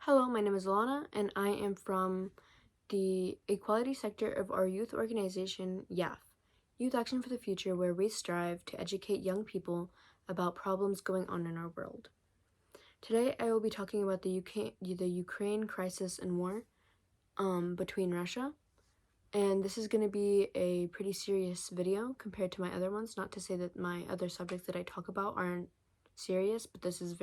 Hello, my name is Alana, and I am from the Equality Sector of our youth organization, YAF, Youth Action for the Future, where we strive to educate young people about problems going on in our world. Today, I will be talking about the Ukraine crisis and war between Russia, and this is going to be a pretty serious video compared to my other ones. Not to say that my other subjects that I talk about aren't serious, but this is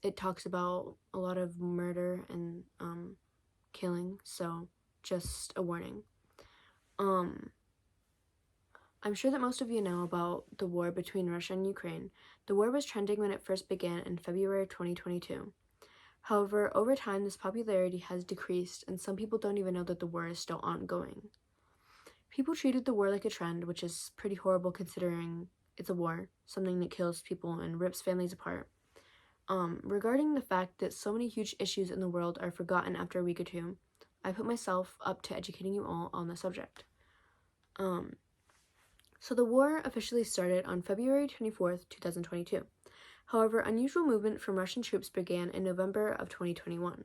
it talks about a lot of murder and killing, so just a warning. I'm sure that most of you know about the war between Russia and Ukraine. The war was trending when it first began in February 2022. However, over time, this popularity has decreased, and some people don't even know that the war is still ongoing. People treated the war like a trend, which is pretty horrible considering it's a war, something that kills people and rips families apart. Regarding the fact that so many huge issues in the world are forgotten after a week or two, I put myself up to educating you all on the subject. So the war officially started on February 24th, 2022. However, unusual movement from Russian troops began in November of 2021.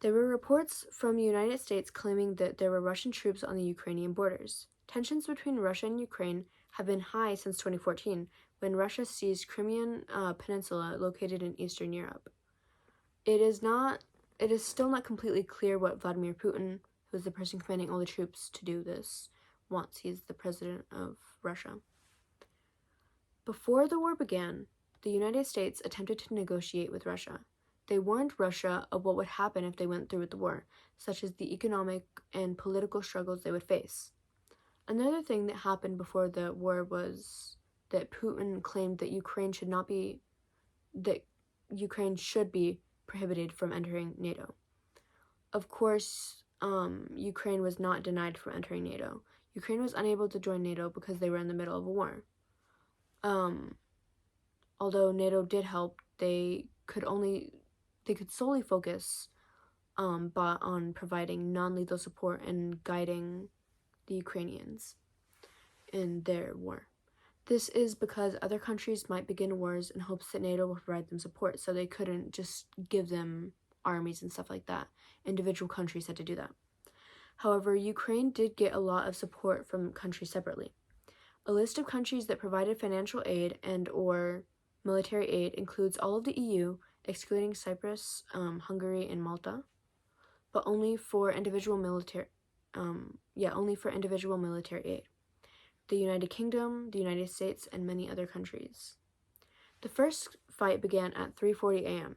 There were reports from the United States claiming that there were Russian troops on the Ukrainian borders. Tensions between Russia and Ukraine have been high since 2014, when Russia seized Crimean Peninsula located in Eastern Europe. It is still not completely clear what Vladimir Putin, who is the person commanding all the troops to do this, wants. He's the president of Russia. Before the war began, the United States attempted to negotiate with Russia. They warned Russia of what would happen if they went through with the war, such as the economic and political struggles they would face. Another thing that happened before the war was that Putin claimed that Ukraine should be prohibited from entering NATO. Of course, Ukraine was not denied from entering NATO. Ukraine was unable to join NATO because they were in the middle of a war. Although NATO did help, they could solely focus on providing non-lethal support and guiding the Ukrainians in their war. This is because other countries might begin wars in hopes that NATO will provide them support, so they couldn't just give them armies and stuff like that. Individual countries had to do that. However, Ukraine did get a lot of support from countries separately. A list of countries that provided financial aid and or military aid includes all of the EU, excluding Cyprus, Hungary, and Malta, but only for individual military aid. The United Kingdom, the United States, and many other countries. The first fight began at 3:40 a.m.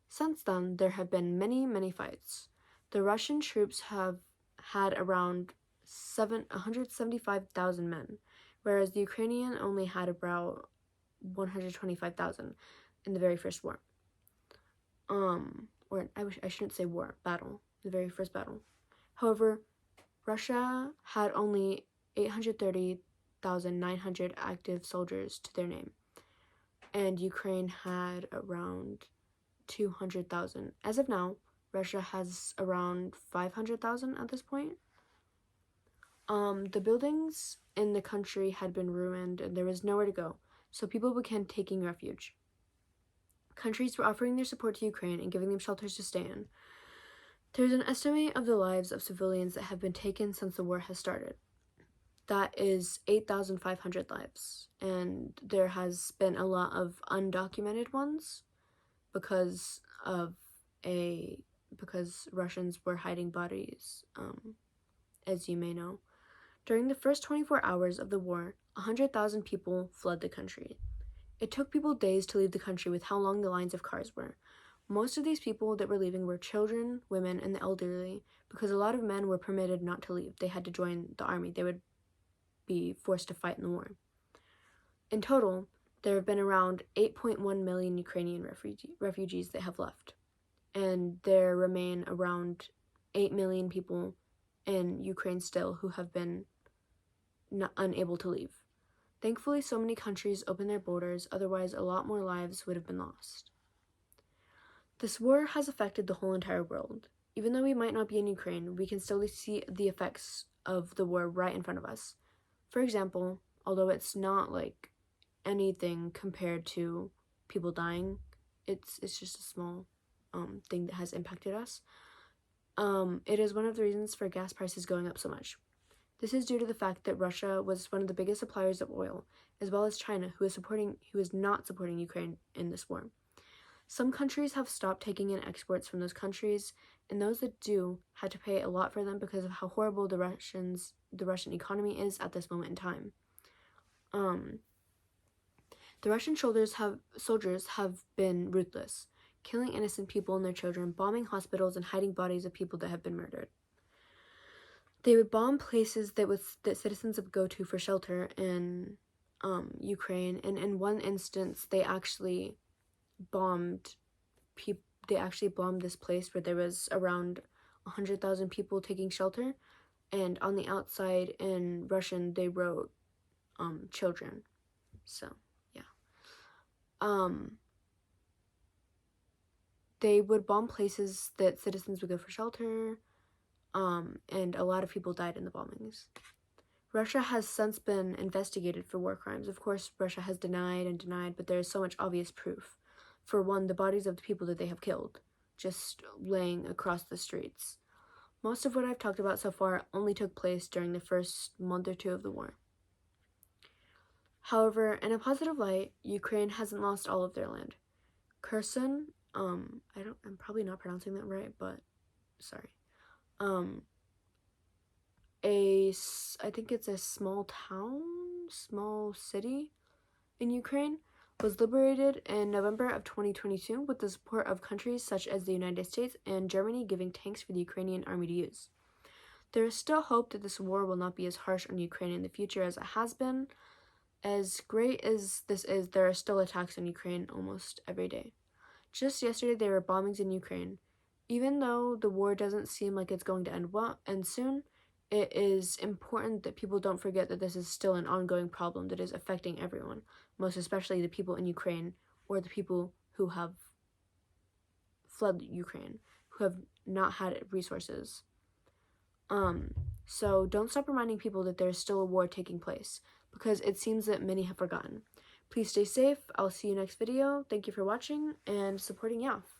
Since then, there have been many fights. The Russian troops have had around 175,000 men, whereas the Ukrainian only had about 125,000 in the very first war. I shouldn't say war, battle, the very first battle. However, Russia had only 830,900 active soldiers to their name, and Ukraine had around 200,000. As of now, Russia has around 500,000 at this point. The buildings in the country had been ruined and there was nowhere to go, so people began taking refuge. Countries were offering their support to Ukraine and giving them shelters to stay in. There's an estimate of the lives of civilians that have been taken since the war has started. That is 8,500 lives, and there has been a lot of undocumented ones because Russians were hiding bodies, as you may know. During the first 24 hours of the war, 100,000 people fled the country. It took people days to leave the country with how long the lines of cars were. Most of these people that were leaving were children, women, and the elderly, because a lot of men were permitted not to leave. They had to join the army. They would be forced to fight in the war. In total, there have been around 8.1 million Ukrainian refugees that have left, and there remain around 8 million people in Ukraine still who have been unable to leave. Thankfully, so many countries opened their borders, otherwise a lot more lives would have been lost. This war has affected the whole entire world. Even though we might not be in Ukraine, we can still see the effects of the war right in front of us. For example, although it's not like anything compared to people dying, it's just a small thing that has impacted us. It is one of the reasons for gas prices going up so much. This is due to the fact that Russia was one of the biggest suppliers of oil, as well as China, who is not supporting Ukraine in this war. Some countries have stopped taking in exports from those countries, and those that do had to pay a lot for them because of how horrible the Russian economy is at this moment in time. The Russian soldiers have been ruthless, killing innocent people and their children, bombing hospitals, and hiding bodies of people that have been murdered. They would bomb places that citizens would go to for shelter in Ukraine, and in one instance, they actually bombed this place where there was around 100,000 people taking shelter, and on the outside in Russian they wrote children. So yeah. They would bomb places that citizens would go for shelter, and a lot of people died in the bombings. Russia has since been investigated for war crimes. Of course, Russia has denied, but there is so much obvious proof. For one, the bodies of the people that they have killed, just laying across the streets. Most of what I've talked about so far only took place during the first month or two of the war. However, in a positive light, Ukraine hasn't lost all of their land. Kherson, I'm probably not pronouncing that right, but sorry. I think it's a small city in Ukraine, was liberated in November of 2022 with the support of countries such as the United States and Germany giving tanks for the Ukrainian army to use. There is still hope that this war will not be as harsh on Ukraine in the future as it has been. As great as this is, there are still attacks on Ukraine almost every day. Just yesterday, there were bombings in Ukraine. Even though the war doesn't seem like it's going to end soon, it is important that people don't forget that this is still an ongoing problem that is affecting everyone, most especially the people in Ukraine or the people who have fled Ukraine, who have not had resources. So don't stop reminding people that there's still a war taking place, because it seems that many have forgotten. Please stay safe. I'll see you next video. Thank you for watching and supporting YAF.